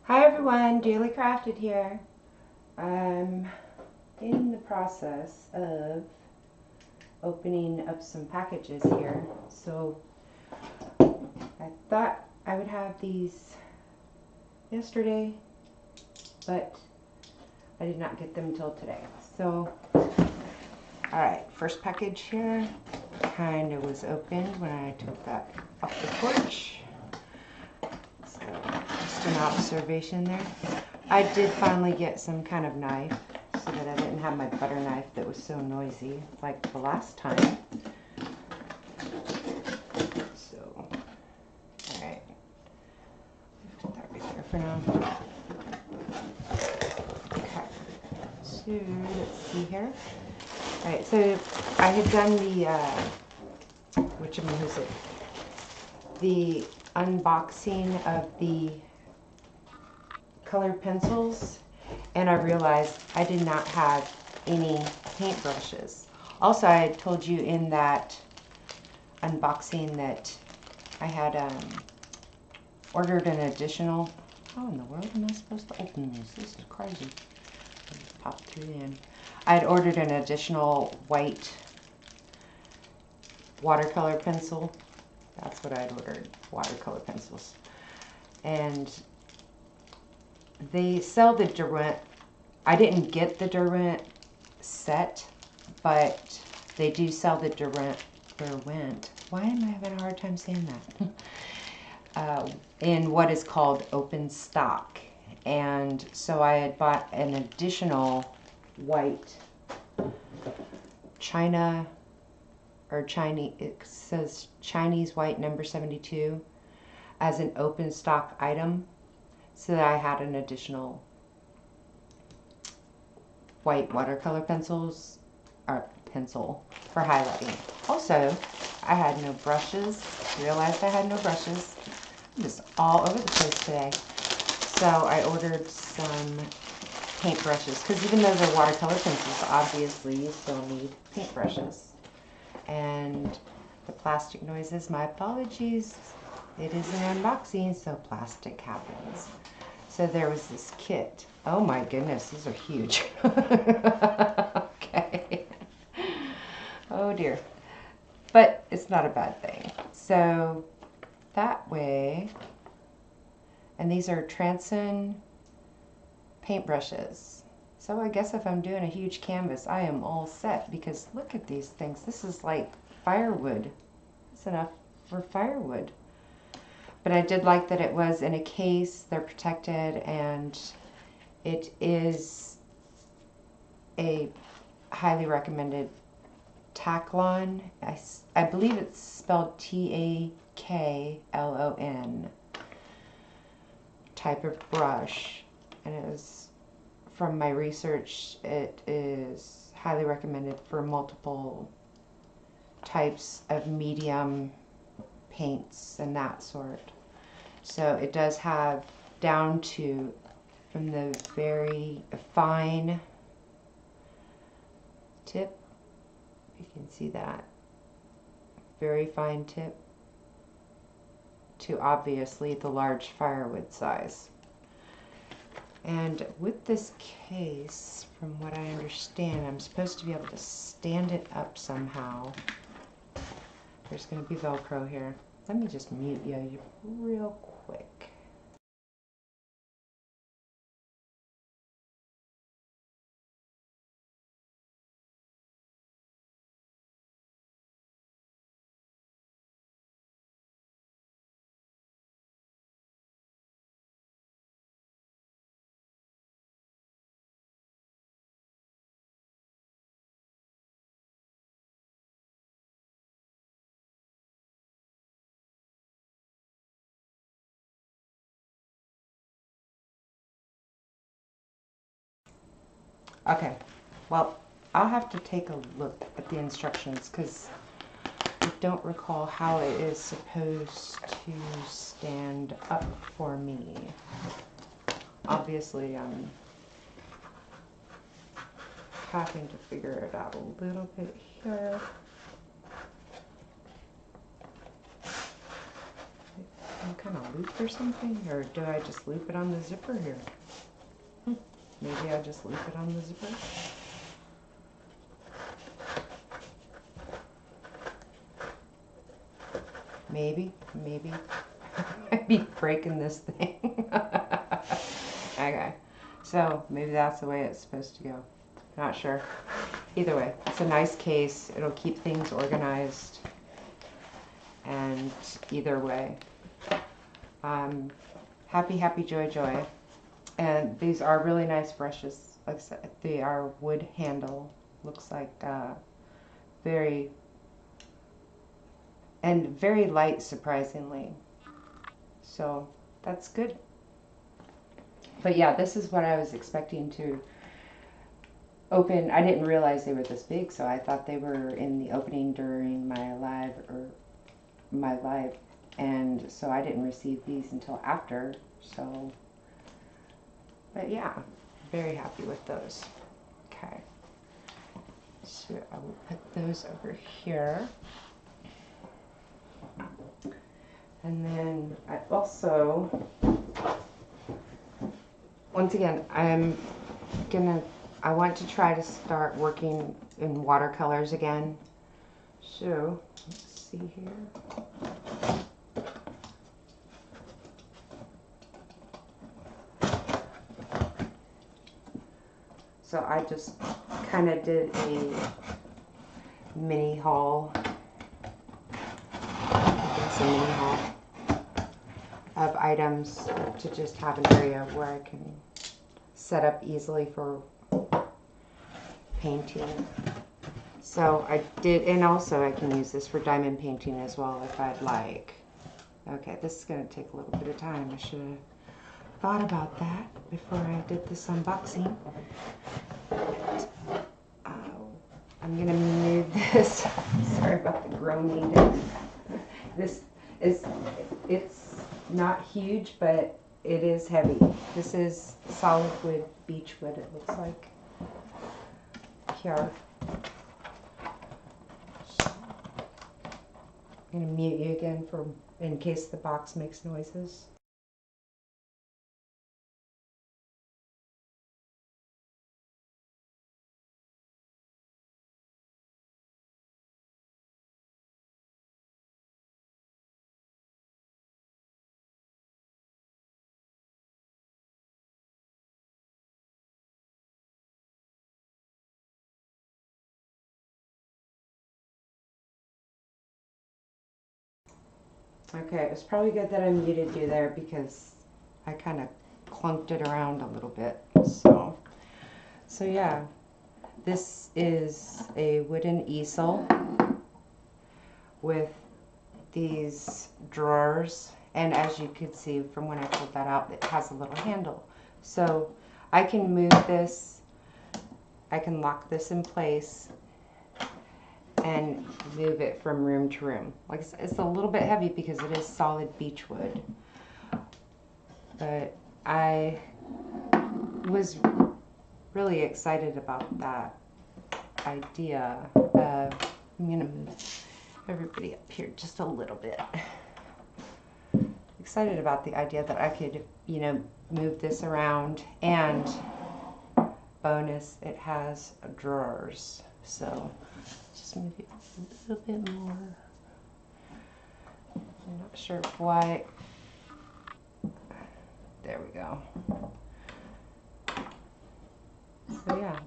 Hi everyone, Daily Crafted here. I'm in the process of opening up some packages here. So I thought I would have these yesterday, but I did not get them until today. So, alright, first package here kind of was opened when I took that off the porch. So just an observation there. I did finally get some kind of knife so that I didn't have my butter knife that was so noisy like the last time. So, alright. Put that right there for now. Okay. So, let's see here. Alright, so I had done the unboxing of the colored pencils, and I realized I did not have any paintbrushes. Also, I had told you in that unboxing that I had ordered an additional. How in the world am I supposed to open this? This is crazy. I just popped through in. I had ordered an additional white watercolor pencil. That's what I had ordered, watercolor pencils. And they sell the Durant. I didn't get the Durant set, but they do sell the Durant. Why am I having a hard time saying that? In what is called open stock. And so I had bought an additional white China, or Chinese, it says Chinese white number 72 as an open stock item, so that I had an additional white watercolor pencils, or pencil, for highlighting. Also, I had no brushes. Realized I had no brushes. I'm just all over the place today. So I ordered some paintbrushes, because even though they're watercolor pencils, obviously you still need paintbrushes. And the plastic noises, my apologies. It is an unboxing, so plastic happens. So there was this kit. Oh my goodness, these are huge. Okay. Oh dear. But it's not a bad thing. So that way, and these are Transon paintbrushes. So I guess if I'm doing a huge canvas, I am all set, because look at these things. This is like firewood. It's enough for firewood. But I did like that it was in a case, they're protected, and it is a highly recommended Taklon. I believe it's spelled Taklon type of brush. And it was, from my research, it is highly recommended for multiple types of medium paints and that sort. So it does have down to, from the very fine tip, you can see that, very fine tip, to obviously the large firewood size. And with this case, from what I understand, I'm supposed to be able to stand it up somehow. There's going to be Velcro here. Let me just mute you real quick. Okay, well, I'll have to take a look at the instructions, because I don't recall how it is supposed to stand up for me. Obviously, I'm having to figure it out a little bit here. some kind of loop or something? Or do I just loop it on the zipper here? Maybe I just loop it on the zipper. Maybe. I'd be breaking this thing. Okay, so maybe that's the way it's supposed to go. Not sure. Either way, it's a nice case. It'll keep things organized. And either way, happy, joy. And these are really nice brushes. Like I said, they are wood handle. Looks like very light, surprisingly. So that's good. But yeah, this is what I was expecting to open. I didn't realize they were this big, so I thought they were in the opening during my live, and so I didn't receive these until after. So, but yeah, very happy with those. Okay, so I will put those over here. And then I also, once again, I want to try to start working in watercolors again. So, let's see here. So I just kind of did a mini haul. A mini haul of items to just have an area where I can set up easily for painting. So I did, and also I can use this for diamond painting as well if I'd like. Okay, this is going to take a little bit of time. I should have thought about that before I did this unboxing. I'm going to move this. Sorry about the groaning. It's not huge, but it is heavy. This is solid wood, beech wood, it looks like. Here. I'm going to mute you again in case the box makes noises. Okay, it was probably good that I muted you there because I kind of clunked it around a little bit. So yeah, this is a wooden easel with these drawers, and as you could see from when I pulled that out, it has a little handle. So I can move this, I can lock this in place and move it from room to room. Like I said, it's a little bit heavy because it is solid beech wood. But I was really excited about that idea of, I'm gonna move everybody up here just a little bit. Excited about the idea that I could, you know, move this around, and bonus, it has drawers. So just move it a little bit more. I'm not sure why. There we go. So yeah,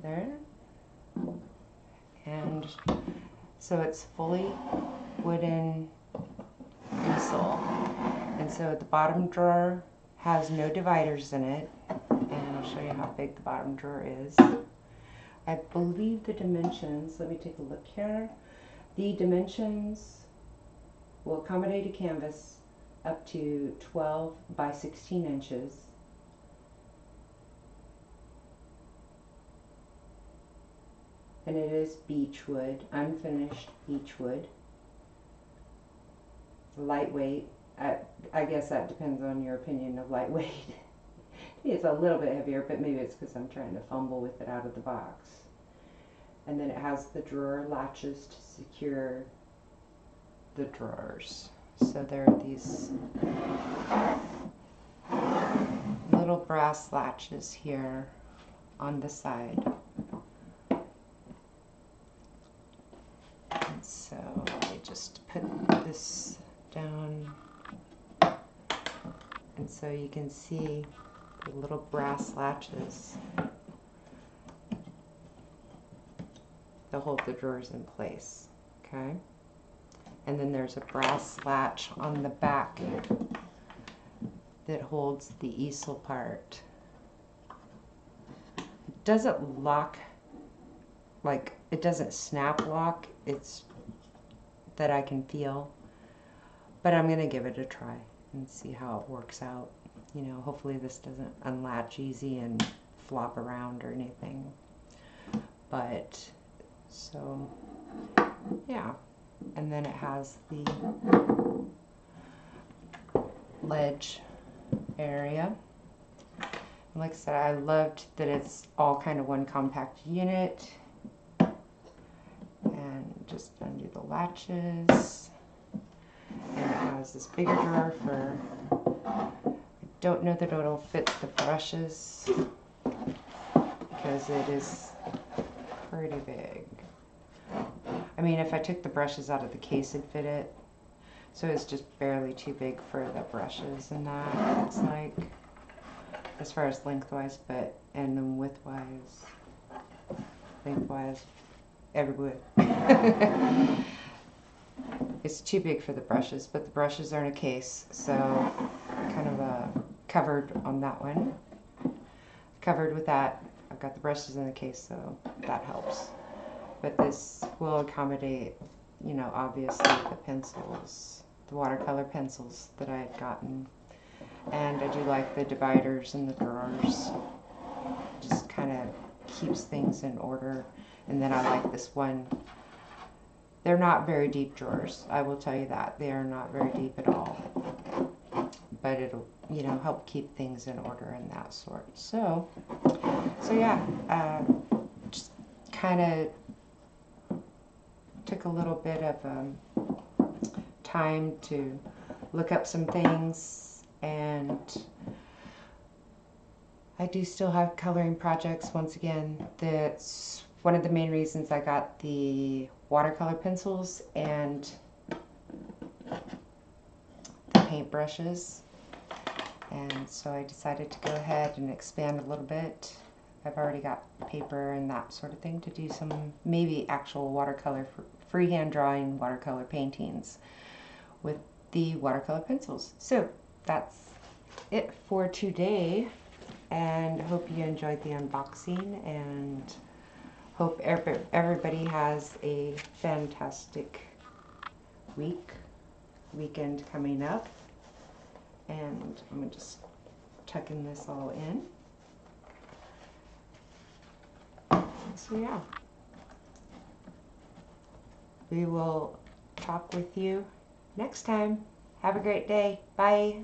there. And so it's fully wooden easel. And so the bottom drawer has no dividers in it. And I'll show you how big the bottom drawer is. I believe the dimensions, let me take a look here. The dimensions will accommodate a canvas up to 12 by 16 inches. And it is beech wood, unfinished beech wood. Lightweight. I guess that depends on your opinion of lightweight. It's a little bit heavier, but maybe it's because I'm trying to fumble with it out of the box. And then it has the drawer latches to secure the drawers. So there are these little brass latches here on the side. And so I just put this down, and so you can see the little brass latches that hold the drawers in place, okay? And then there's a brass latch on the back that holds the easel part. It doesn't lock, like, it doesn't snap lock, it's that I can feel, but I'm gonna give it a try and see how it works out. You know, hopefully this doesn't unlatch easy and flop around or anything. But, so, yeah. And then it has the ledge area. And like I said, I loved that it's all kind of one compact unit. And just undo the latches. And it has this bigger drawer for, I don't know that it'll fit the brushes because it is pretty big. I mean, if I took the brushes out of the case, it'd fit it. So it's just barely too big for the brushes, and that looks like, as far as lengthwise, but, and then widthwise, lengthwise, everywhere. It's too big for the brushes, but the brushes are in a case, so kind of covered on that one. Covered with that. I've got the brushes in the case, so that helps. But this will accommodate, you know, obviously the pencils, the watercolor pencils that I had gotten. And I do like the dividers in the drawers. Just kind of keeps things in order. And then I like this one. They're not very deep drawers, I will tell you that. They are not very deep at all. But it'll, you know, help keep things in order and that sort. So yeah, just kind of took a little bit of time to look up some things, and I do still have coloring projects. Once again, that's one of the main reasons I got the watercolor pencils and the paint brushes, and so I decided to go ahead and expand a little bit. I've already got paper and that sort of thing to do some maybe actual watercolor, freehand drawing watercolor paintings with the watercolor pencils. So that's it for today, and hope you enjoyed the unboxing, and hope everybody has a fantastic weekend coming up. And I'm gonna just tucking this all in. So yeah, we will talk with you next time. Have a great day. Bye.